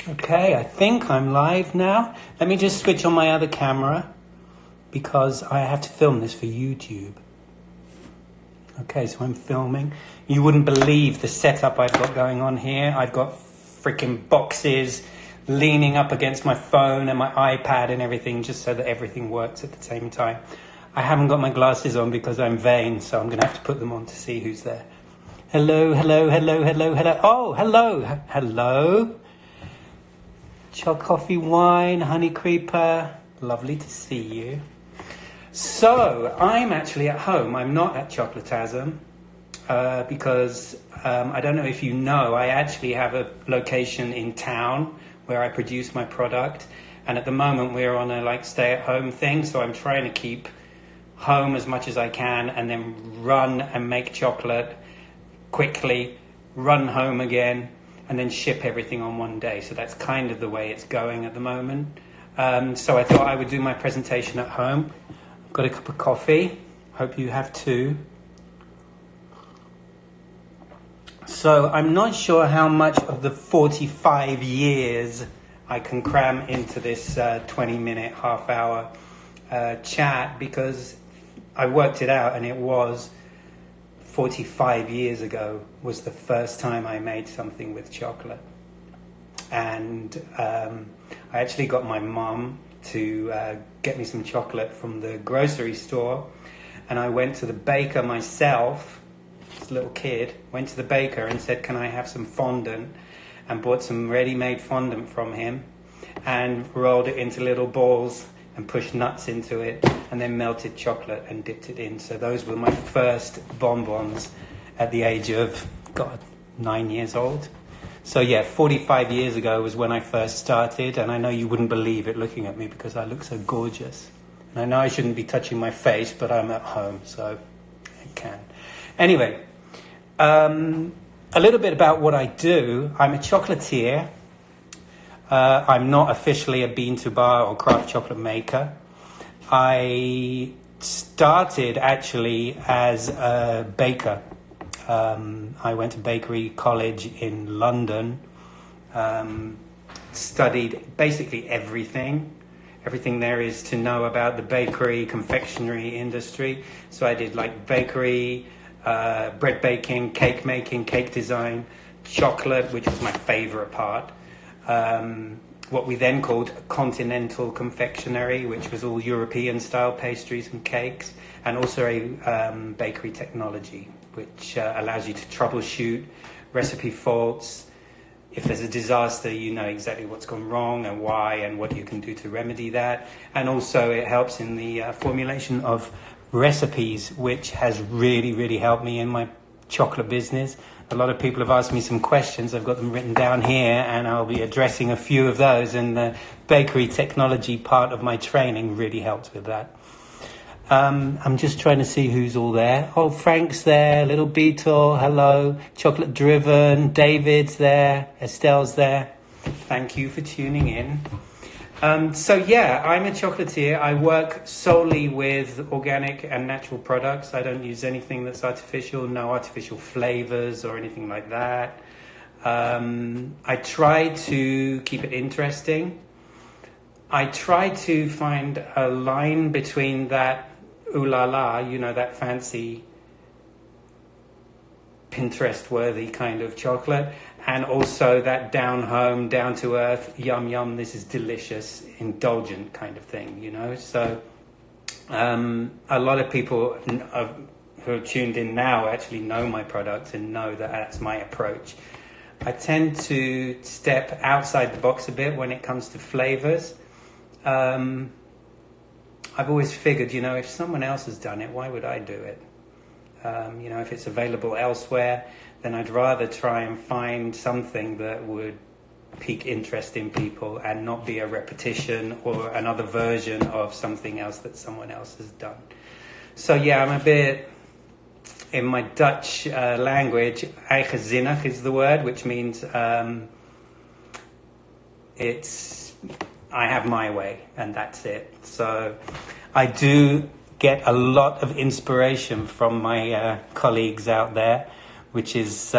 Okay, I think I'm live now. Let me just switch on my other camera because I have to film this for YouTube. Okay, so I'm filming. You wouldn't believe the setup I've got going on here. I've got freaking boxes leaning up against my phone and my iPad and everything just so that everything works at the same time. I haven't got my glasses on because I'm vain, so I'm going to have to put them on to see who's there. Hello, hello, hello, hello, hello. Oh, hello, hello. Choc coffee, wine, honey creeper. Lovely to see you. So, I'm actually at home. I'm not at Chocolatasm because I don't know if you know, I actually have a location in town where I produce my product. And at the moment we're on a stay-at-home thing, so I'm trying to keep home as much as I can and then run and make chocolate quickly, run home again, and then ship everything on one day. So that's kind of the way it's going at the moment. So I thought I would do my presentation at home. I've got a cup of coffee. Hope you have too. So I'm not sure how much of the 45 years I can cram into this 20-minute, half-hour chat, because I worked it out and it was 45 years ago was the first time I made something with chocolate. And I actually got my mum to get me some chocolate from the grocery store. And I went to the baker myself, this little kid, went to the baker and said, can I have some fondant? And bought some ready-made fondant from him and rolled it into little balls and pushed nuts into it, and then melted chocolate and dipped it in. So those were my first bonbons at the age of, 9 years old. So yeah, 45 years ago was when I first started, and I know you wouldn't believe it looking at me because I look so gorgeous. And I know I shouldn't be touching my face, but I'm at home, so I can. Anyway, a little bit about what I do. I'm a chocolatier. I'm not officially a bean-to-bar or craft chocolate maker. I started actually as a baker. I went to bakery college in London, studied basically everything there is to know about the bakery, confectionery industry. So I did bakery, bread baking, cake making, cake design, chocolate, which was my favorite part. What we then called continental confectionery, which was all European style pastries and cakes, and also a bakery technology, which allows you to troubleshoot recipe faults. If there's a disaster, you know exactly what's gone wrong and why and what you can do to remedy that. And also it helps in the formulation of recipes, which has really, really helped me in my chocolate business. A lot of people have asked me some questions. I've got them written down here, and I'll be addressing a few of those. And the bakery technology part of my training really helps with that. I'm just trying to see who's all there. Oh, Frank's there, Little Beetle, hello. Chocolate Driven, David's there, Estelle's there. Thank you for tuning in. So yeah, I'm a chocolatier. I work solely with organic and natural products. I don't use anything that's artificial, no artificial flavors or anything like that. I try to keep it interesting. I try to find a line between that ooh la la, that fancy Pinterest-worthy kind of chocolate, and also that down-home, down-to-earth, yum-yum, this is delicious, indulgent kind of thing, So a lot of people who are tuned in now actually know my products and know that that's my approach. I tend to step outside the box a bit when it comes to flavors. I've always figured, if someone else has done it, why would I do it? If it's available elsewhere, then I'd rather try and find something that would pique interest in people and not be a repetition or another version of something else that someone else has done. So yeah, I'm a bit, in my Dutch language, eigenzinnig is the word, which means I have my way and that's it. So I do get a lot of inspiration from my colleagues out there, which is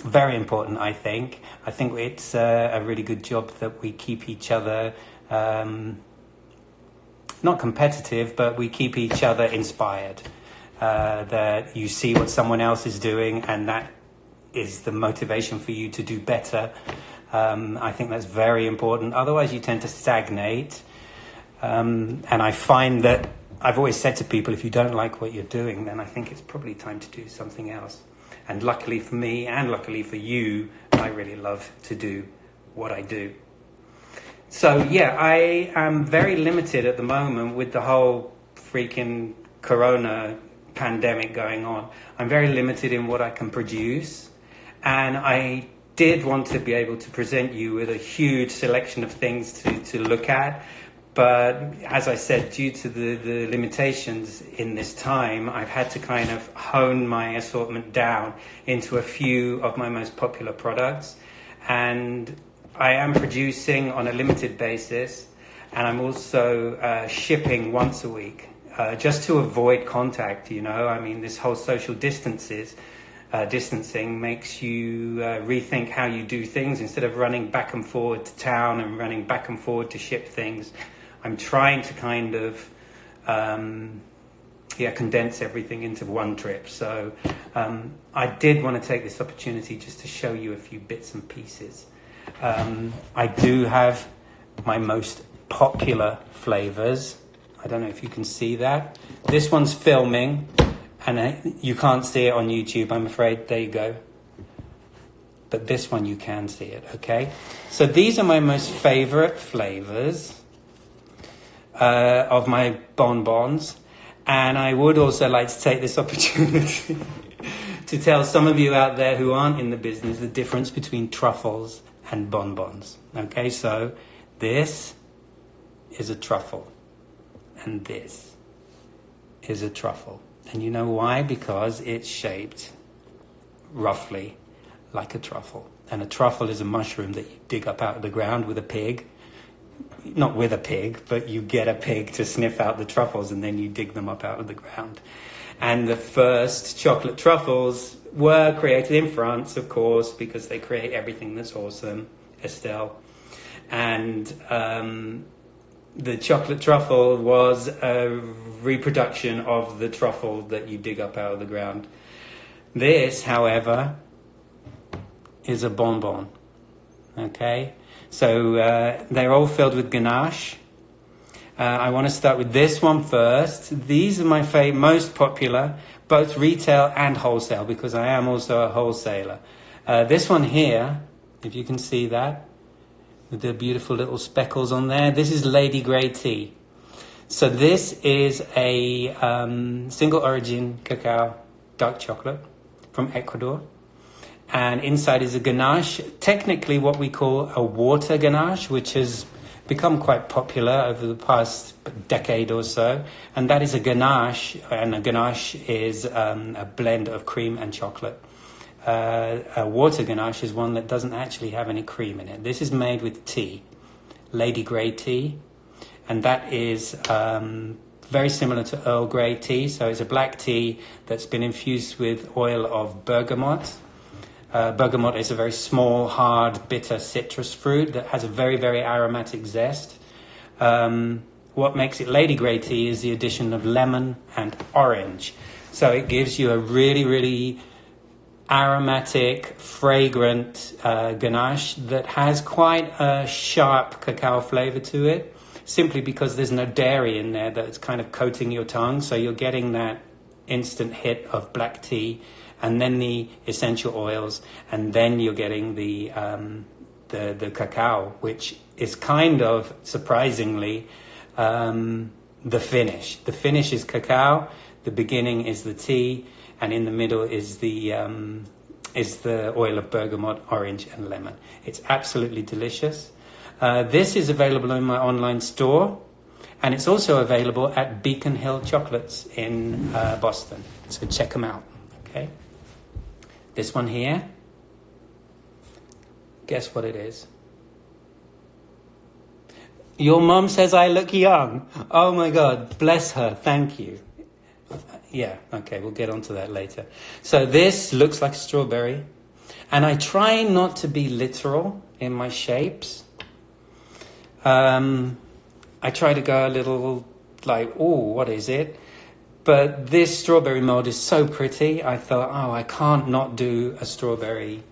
very important, I think. I think it's a really good job that we keep each other, not competitive, but we keep each other inspired. That you see what someone else is doing, and that is the motivation for you to do better. I think that's very important. Otherwise, you tend to stagnate. And I find that I've always said to people, if you don't like what you're doing, then I think it's probably time to do something else. And luckily for me, and luckily for you, I really love to do what I do. So yeah, I am very limited at the moment with the whole freaking corona pandemic going on. I'm very limited in what I can produce, and I did want to be able to present you with a huge selection of things to look at. But as I said, due to the limitations in this time, I've had to kind of hone my assortment down into a few of my most popular products. And I am producing on a limited basis, and I'm also shipping once a week, just to avoid contact, you know. I mean, this whole social distancing makes you rethink how you do things. Instead of running back and forward to town and running back and forward to ship things, I'm trying to kind of condense everything into one trip. So I did want to take this opportunity just to show you a few bits and pieces. I do have my most popular flavors. I don't know if you can see that. This one's filming, and you can't see it on YouTube, I'm afraid. There you go. But this one you can see it, okay? So these are my most favorite flavors of my bonbons, and I would also like to take this opportunity to tell some of you out there who aren't in the business the difference between truffles and bonbons. Okay, so this is a truffle, and this is a truffle. And you know why? Because it's shaped roughly like a truffle. And a truffle is a mushroom that you dig up out of the ground with a pig. Not with a pig, but you get a pig to sniff out the truffles, and then you dig them up out of the ground. And the first chocolate truffles were created in France, of course, because they create everything that's awesome, Estelle. And the chocolate truffle was a reproduction of the truffle that you dig up out of the ground. This, however, is a bonbon. Okay? So they're all filled with ganache. I want to start with this one first. These are my most popular, both retail and wholesale, because I am also a wholesaler. This one here, if you can see that, with the beautiful little speckles on there, this is Lady Grey Tea. So this is a single origin cacao dark chocolate from Ecuador. And inside is a ganache, technically what we call a water ganache, which has become quite popular over the past decade or so. And that is a ganache, and a ganache is a blend of cream and chocolate. A water ganache is one that doesn't actually have any cream in it. This is made with tea, Lady Grey tea, and that is very similar to Earl Grey tea. So it's a black tea that's been infused with oil of bergamot. Bergamot is a very small, hard, bitter citrus fruit that has a very, very aromatic zest. What makes it Lady Grey tea is the addition of lemon and orange. So it gives you a really, really aromatic, fragrant ganache that has quite a sharp cacao flavor to it, simply because there's no dairy in there that's kind of coating your tongue. So you're getting that instant hit of black tea, and then the essential oils, and then you're getting the cacao, which is kind of surprisingly the finish. The finish is cacao, the beginning is the tea, and in the middle is the oil of bergamot, orange, and lemon. It's absolutely delicious. This is available in my online store, and it's also available at Beacon Hill Chocolates in Boston. So check them out. Okay. This one here, guess what it is? Your mum says I look young. Oh my God, bless her, thank you. Yeah, okay, we'll get onto that later. So this looks like a strawberry. And I try not to be literal in my shapes. I try to go a little like, oh, what is it? But this strawberry mold is so pretty, I thought, oh, I can't not do a strawberry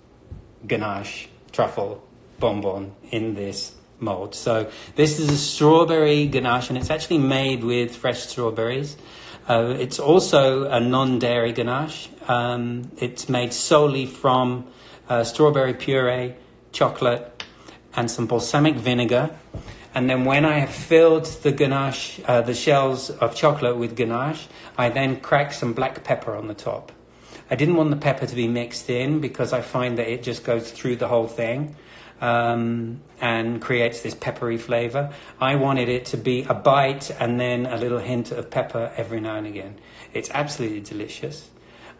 ganache truffle bonbon in this mold. So this is a strawberry ganache, and it's actually made with fresh strawberries. It's also a non-dairy ganache. It's made solely from strawberry puree, chocolate, and some balsamic vinegar. And then when I have filled the ganache, the shells of chocolate with ganache, I then crack some black pepper on the top. I didn't want the pepper to be mixed in because I find that it just goes through the whole thing and creates this peppery flavor. I wanted it to be a bite and then a little hint of pepper every now and again. It's absolutely delicious.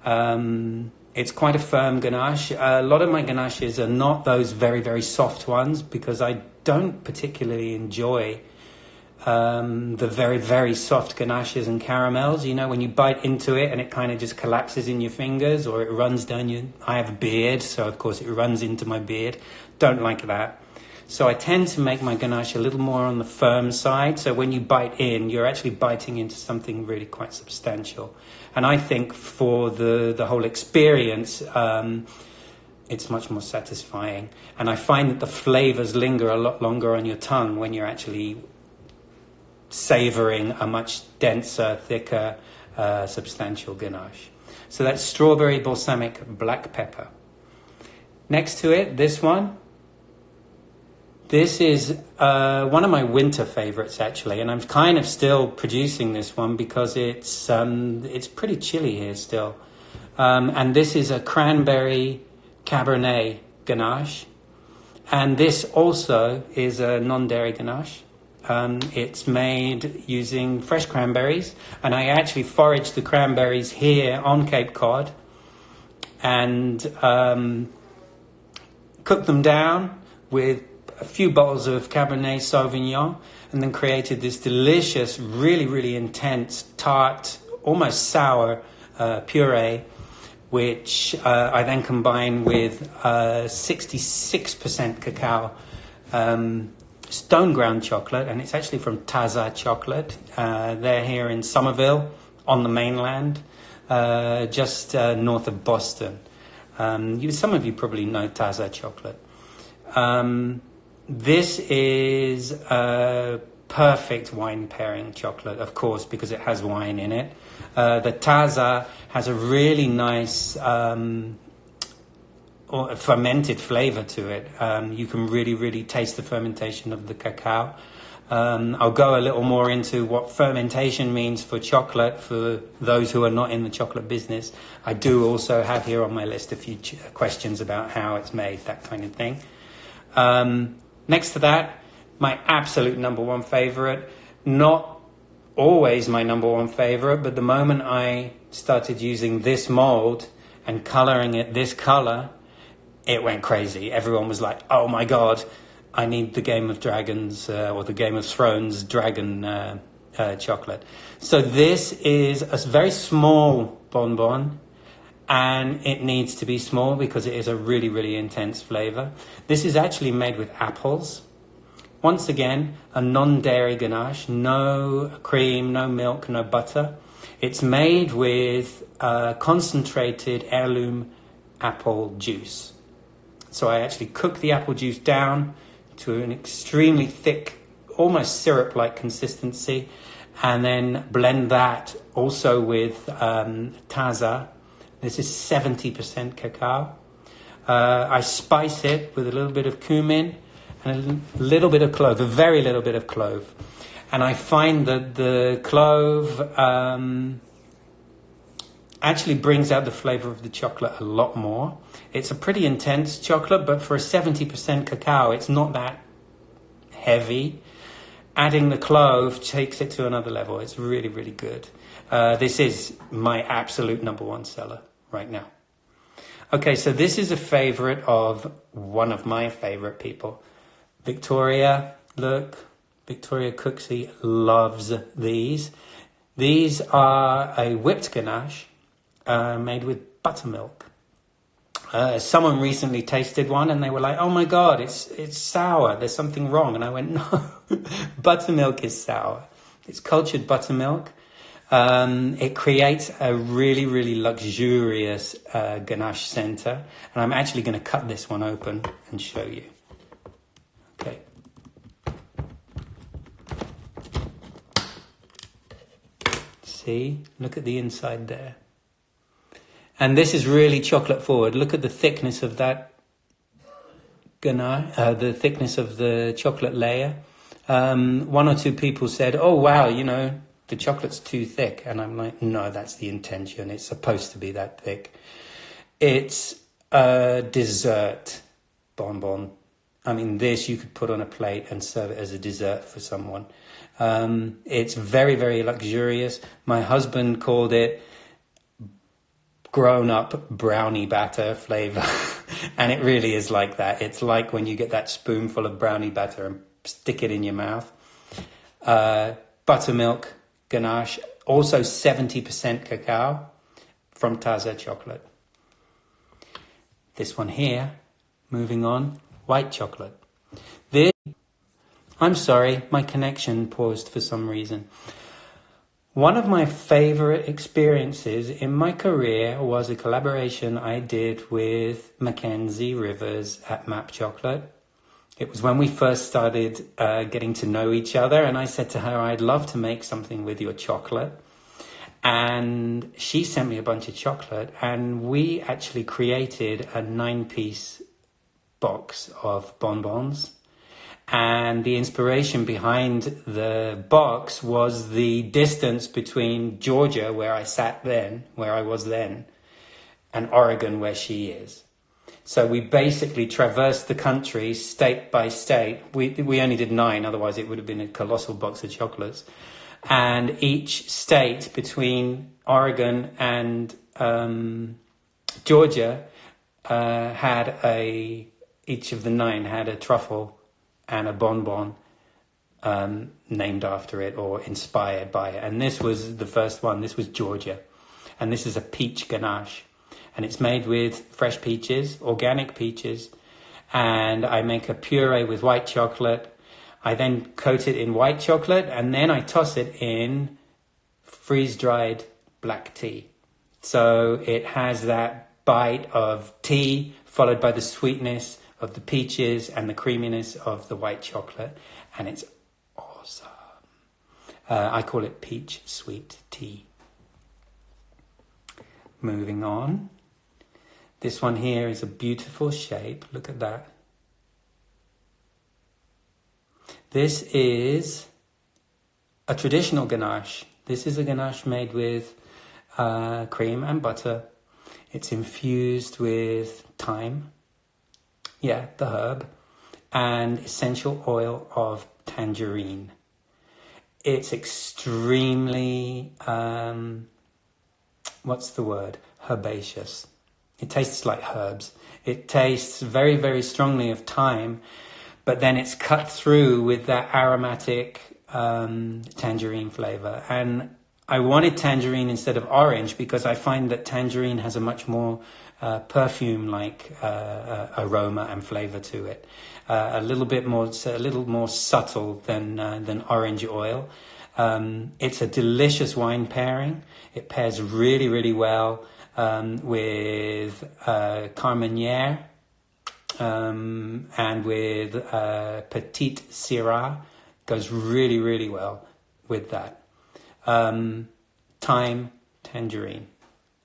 It's quite a firm ganache. A lot of my ganaches are not those very, very soft ones because I don't particularly enjoy the very, very soft ganaches and caramels. You know, when you bite into it and it kind of just collapses in your fingers or it runs down your... I have a beard, so of course it runs into my beard. Don't like that. So I tend to make my ganache a little more on the firm side. So when you bite in, you're actually biting into something really quite substantial. And I think for the whole experience, it's much more satisfying. And I find that the flavors linger a lot longer on your tongue when you're actually savoring a much denser, thicker, substantial ganache. So that's strawberry balsamic black pepper. Next to it, this one. This is one of my winter favorites, actually, and I'm kind of still producing this one because it's pretty chilly here still. And this is a cranberry Cabernet ganache, and this also is a non-dairy ganache. It's made using fresh cranberries, and I actually foraged the cranberries here on Cape Cod and cooked them down with a few bottles of Cabernet Sauvignon, and then created this delicious, really, really intense, tart, almost sour puree, which I then combine with 66% cacao stone ground chocolate, and it's actually from Taza Chocolate. They're here in Somerville on the mainland, just north of Boston. Some of you probably know Taza Chocolate. This is a perfect wine pairing chocolate, of course, because it has wine in it. The Taza has a really nice fermented flavor to it. You can really, really taste the fermentation of the cacao. I'll go a little more into what fermentation means for chocolate for those who are not in the chocolate business. I do also have here on my list a few questions about how it's made, that kind of thing. Next to that, my absolute number one favorite, not always my number one favorite, but the moment I started using this mold and coloring it this color, it went crazy. Everyone was like, oh my God, I need the Game of Dragons or the Game of Thrones dragon chocolate. So this is a very small bonbon, and it needs to be small because it is a really, really intense flavor. This is actually made with apples. Once again, a non-dairy ganache, no cream, no milk, no butter. It's made with concentrated heirloom apple juice. So I actually cook the apple juice down to an extremely thick, almost syrup-like consistency, and then blend that also with Taza. This is 70% cacao. I spice it with a little bit of cumin and a little bit of clove, a very little bit of clove. And I find that the clove actually brings out the flavor of the chocolate a lot more. It's a pretty intense chocolate, but for a 70% cacao, it's not that heavy. Adding the clove takes it to another level. It's really, really good. This is my absolute number one seller right now. Okay, so this is a favorite of one of my favorite people. Victoria, look, Victoria Cooksey loves these. These are a whipped ganache made with buttermilk. Someone recently tasted one and they were like, oh my God, it's sour. There's something wrong. And I went, no, buttermilk is sour. It's cultured buttermilk. It creates a really, really luxurious ganache center. And I'm actually going to cut this one open and show you. Okay. See, look at the inside there. And this is really chocolate forward. Look at the thickness of that ganache, the thickness of the chocolate layer. One or two people said, oh, wow, you know, the chocolate's too thick. And I'm like, no, that's the intention. It's supposed to be that thick. It's a dessert bonbon. I mean, this you could put on a plate and serve it as a dessert for someone. It's very, very luxurious. My husband called it grown-up brownie batter flavor. And it really is like that. It's like when you get that spoonful of brownie batter and stick it in your mouth. Buttermilk ganache, also 70% cacao from Taza chocolate. This one here, moving on, white chocolate. This, I'm sorry, my connection paused for some reason. One of my favorite experiences in my career was a collaboration I did with Mackenzie Rivers at Map Chocolate. It was when we first started getting to know each other, and I said to her, I'd love to make something with your chocolate. And she sent me a bunch of chocolate, and we actually created a 9-piece box of bonbons. And the inspiration behind the box was the distance between Georgia, where I was then, and Oregon, where she is. So we basically traversed the country state by state. We only did 9, otherwise it would have been a colossal box of chocolates. And each state between Oregon and Georgia each of the 9 had a truffle and a bonbon named after it or inspired by it. And this was the first one. This was Georgia. And this is a peach ganache. And it's made with fresh peaches, organic peaches. And I make a puree with white chocolate. I then coat it in white chocolate, and then I toss it in freeze-dried black tea. So it has that bite of tea followed by the sweetness of the peaches and the creaminess of the white chocolate, and it's awesome. I call it peach sweet tea. Moving on. This one here is a beautiful shape. Look at that. This is a traditional ganache. This is a ganache made with cream and butter. It's infused with thyme, the herb, and essential oil of tangerine. It's extremely, herbaceous. It tastes like herbs. It tastes very, very strongly of thyme, but then it's cut through with that aromatic tangerine flavor. And I wanted tangerine instead of orange because I find that tangerine has a much more perfume-like aroma and flavor to it. A little more subtle than orange oil. It's a delicious wine pairing. It pairs really, really well with Carmenere and with Petite Syrah. Goes really, really well with that. Thyme, tangerine,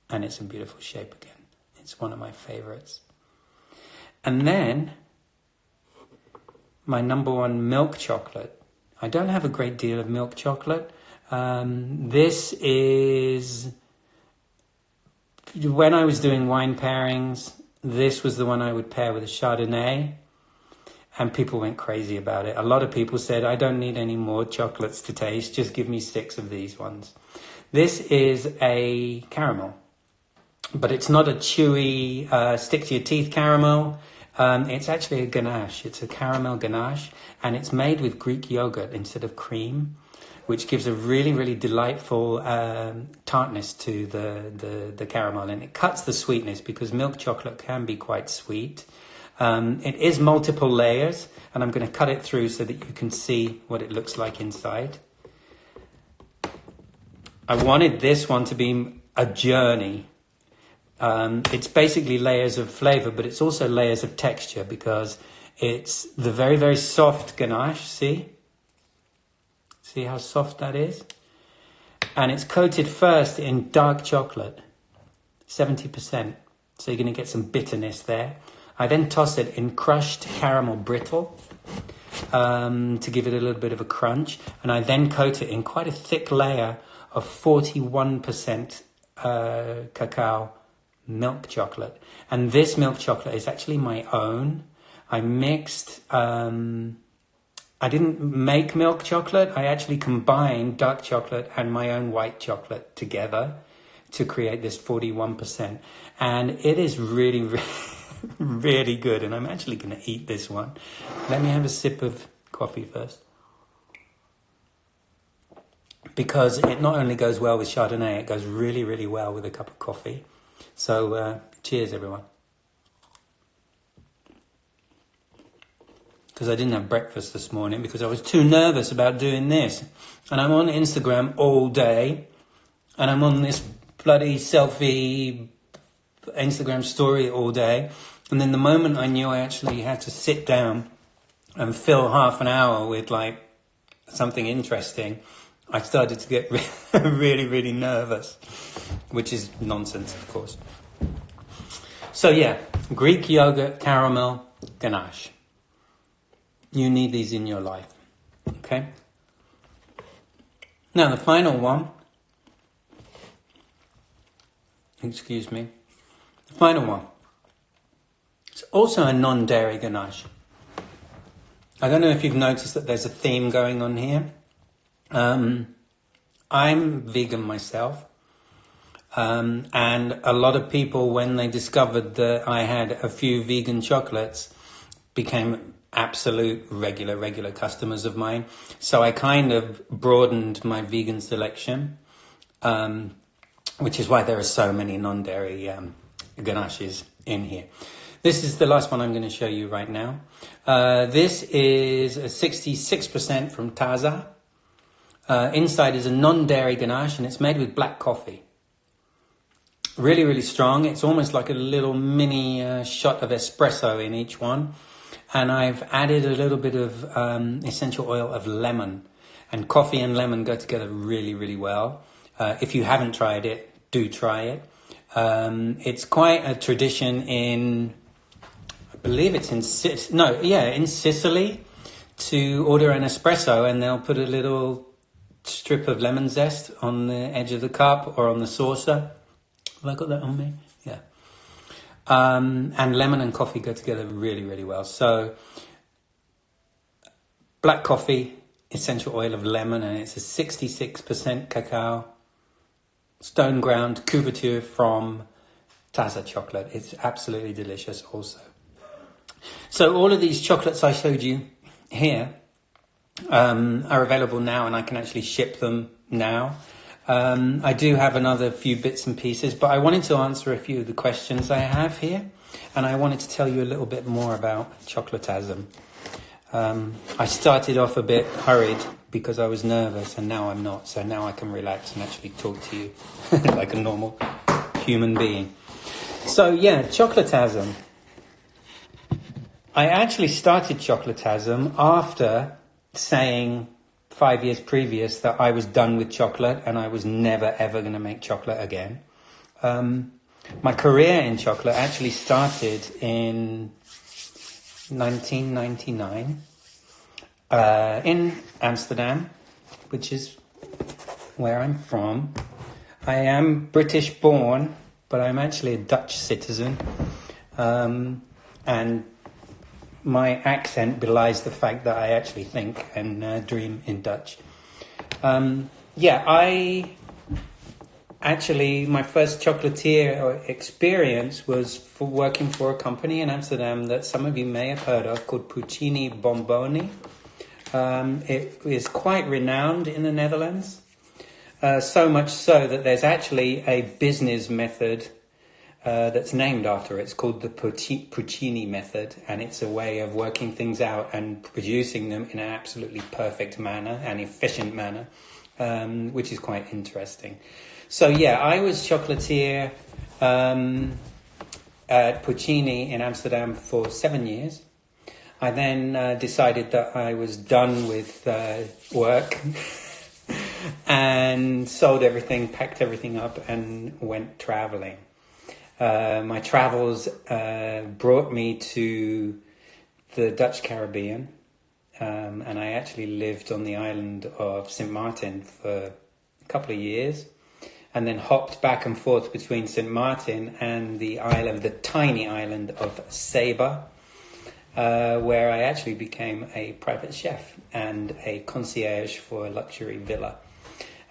and it's a beautiful shape again. It's one of my favorites. And then my number one, milk chocolate. I don't have a great deal of milk chocolate. This is, when I was doing wine pairings, this was the one I would pair with a Chardonnay, and people went crazy about it. A lot of people said, I don't need any more chocolates to taste, just give me 6 of these ones. This is a caramel, but it's not a chewy, stick to your teeth caramel. It's actually a ganache. It's a caramel ganache, and it's made with Greek yogurt instead of cream, which gives a really, really delightful tartness to the caramel, and it cuts the sweetness because milk chocolate can be quite sweet. It is multiple layers, and I'm going to cut it through so that you can see what it looks like inside. I wanted this one to be a journey. It's basically layers of flavor, but it's also layers of texture because it's the very, very soft ganache, see? See how soft that is? And it's coated first in dark chocolate, 70%. So you're going to get some bitterness there. I then toss it in crushed caramel brittle to give it a little bit of a crunch. And I then coat it in quite a thick layer of 41% cacao milk chocolate. And this milk chocolate is actually my own. I mixed... I didn't make milk chocolate. I actually combined dark chocolate and my own white chocolate together to create this 41%. And it is really, really, really good. And I'm actually going to eat this one. Let me have a sip of coffee first. Because it not only goes well with Chardonnay, it goes really, really well with a cup of coffee. So cheers, everyone. Because I didn't have breakfast this morning because I was too nervous about doing this. And I'm on Instagram all day. And I'm on this bloody selfie Instagram story all day. And then the moment I knew I actually had to sit down and fill half an hour with like something interesting, I started to get really, really nervous. Which is nonsense, of course. So yeah, Greek yogurt caramel ganache. You need these in your life, okay? Now, the final one, excuse me, the final one, it's also a non-dairy ganache. I don't know if you've noticed that there's a theme going on here. I'm vegan myself, and a lot of people, when they discovered that I had a few vegan chocolates, became absolute regular customers of mine. So I kind of broadened my vegan selection, which is why there are so many non-dairy ganaches in here. This is the last one I'm going to show you right now. This is a 66% from Taza. Inside is a non-dairy ganache, and it's made with black coffee. Really, really strong. It's almost like a little mini shot of espresso in each one. And I've added a little bit of essential oil of lemon. And coffee and lemon go together really, really well. If you haven't tried it, do try it. It's quite a tradition in, I believe it's in Sicily, to order an espresso and they'll put a little strip of lemon zest on the edge of the cup or on the saucer. Have I got that on me? Yeah. And lemon and coffee go together really, really well. So black coffee, essential oil of lemon, and it's a 66% cacao, stone ground couverture from Taza chocolate. It's absolutely delicious also. So all of these chocolates I showed you here are available now, and I can actually ship them now. I do have another few bits and pieces, but I wanted to answer a few of the questions I have here, and I wanted to tell you a little bit more about Chocolatasm. I started off a bit hurried because I was nervous, and now I'm not, so now I can relax and actually talk to you like a normal human being. So yeah, Chocolatasm. I actually started Chocolatasm after saying 5 years previous that I was done with chocolate and I was never ever going to make chocolate again. My career in chocolate actually started in 1999 in Amsterdam, which is where I'm from. I am British born, but I'm actually a Dutch citizen, and my accent belies the fact that I actually think and dream in Dutch. My first chocolatier experience was for working for a company in Amsterdam that some of you may have heard of called Puccini Bomboni. It is quite renowned in the Netherlands, so much so that there's actually a business method that's named after it. It's called the Puccini method, and it's a way of working things out and producing them in an absolutely perfect manner, an efficient manner, which is quite interesting. So yeah, I was chocolatier at Puccini in Amsterdam for 7 years. I then decided that I was done with work and sold everything, packed everything up, and went traveling. My travels brought me to the Dutch Caribbean, and I actually lived on the island of St. Martin for a couple of years, and then hopped back and forth between St. Martin and the tiny island of Saba, where I actually became a private chef and a concierge for a luxury villa.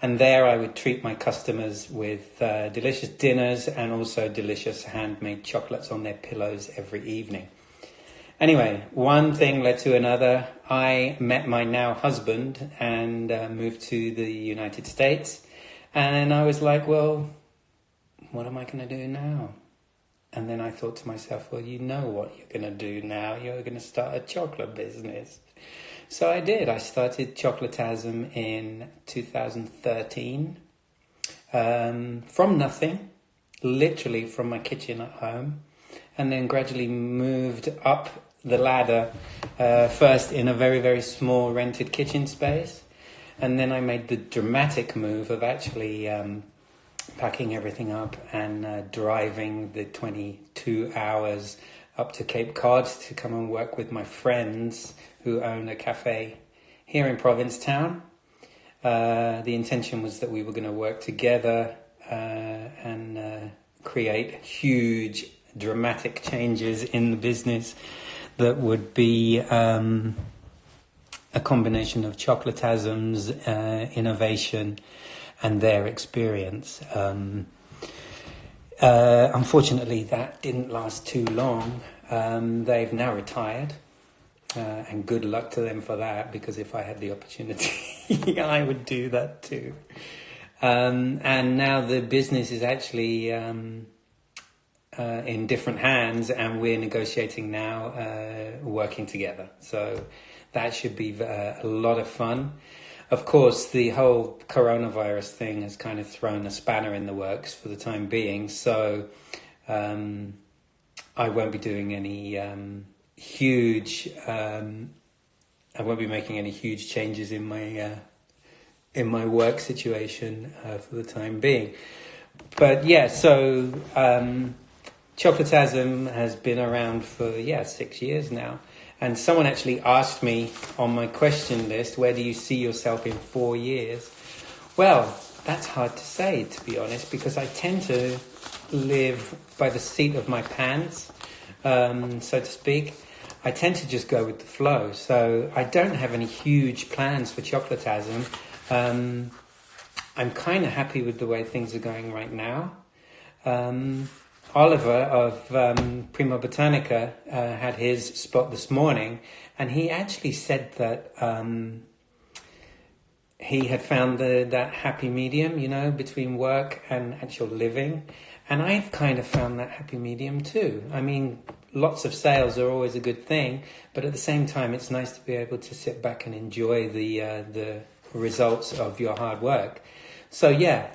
And there I would treat my customers with delicious dinners and also delicious handmade chocolates on their pillows every evening. Anyway, one thing led to another. I met my now husband and moved to the United States. And I was like, well, what am I going to do now? And then I thought to myself, well, you know what you're going to do now. You're going to start a chocolate business. So I did. I started Chocolatasm in 2013 from nothing, literally from my kitchen at home, and then gradually moved up the ladder, first in a very, very small rented kitchen space. And then I made the dramatic move of actually packing everything up and driving the 22 hours up to Cape Cod to come and work with my friends who own a cafe here in Provincetown. The intention was that we were going to work together and create huge, dramatic changes in the business that would be a combination of Chocolatasm's innovation and their experience. Unfortunately, that didn't last too long. They've now retired, and good luck to them for that, because if I had the opportunity, I would do that too. And now the business is actually in different hands, and we're negotiating now, working together. So that should be a lot of fun. Of course, the whole coronavirus thing has kind of thrown a spanner in the works for the time being. So I won't be doing any I won't be making any huge changes in my work situation for the time being. But yeah, so Chocolatasm has been around for 6 years now. And someone actually asked me on my question list, where do you see yourself in 4 years? Well, that's hard to say, to be honest, because I tend to live by the seat of my pants, so to speak. I tend to just go with the flow. So I don't have any huge plans for Chocolatasm. I'm kind of happy with the way things are going right now. Oliver of Prima Botanica had his spot this morning, and he actually said that he had found that happy medium, between work and actual living. And I've kind of found that happy medium too. I mean, lots of sales are always a good thing, but at the same time, it's nice to be able to sit back and enjoy the results of your hard work. So yeah,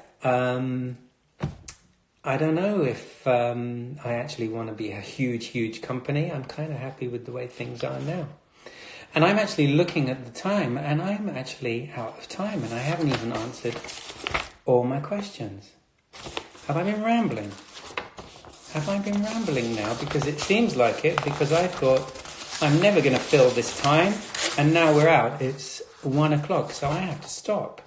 I don't know if I actually want to be a huge company. I'm kind of happy with the way things are now. And I'm actually looking at the time, and I'm actually out of time, and I haven't even answered all my questions. Have I been rambling? Have I been rambling now? Because it seems like it, because I thought I'm never going to fill this time, and now we're out. It's 1 o'clock, so I have to stop.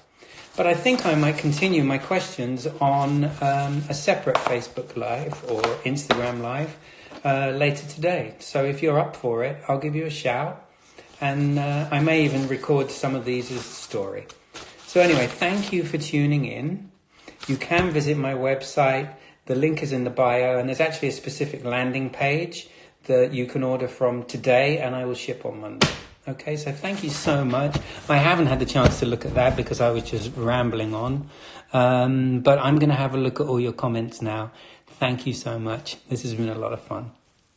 But I think I might continue my questions on a separate Facebook Live or Instagram Live later today. So if you're up for it, I'll give you a shout. And I may even record some of these as a story. So anyway, thank you for tuning in. You can visit my website. The link is in the bio. And there's actually a specific landing page that you can order from today. And I will ship on Monday. Okay, so thank you so much. I haven't had the chance to look at that because I was just rambling on. But I'm going to have a look at all your comments now. Thank you so much. This has been a lot of fun.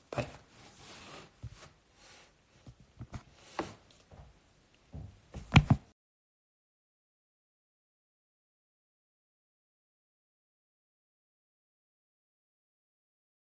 Bye.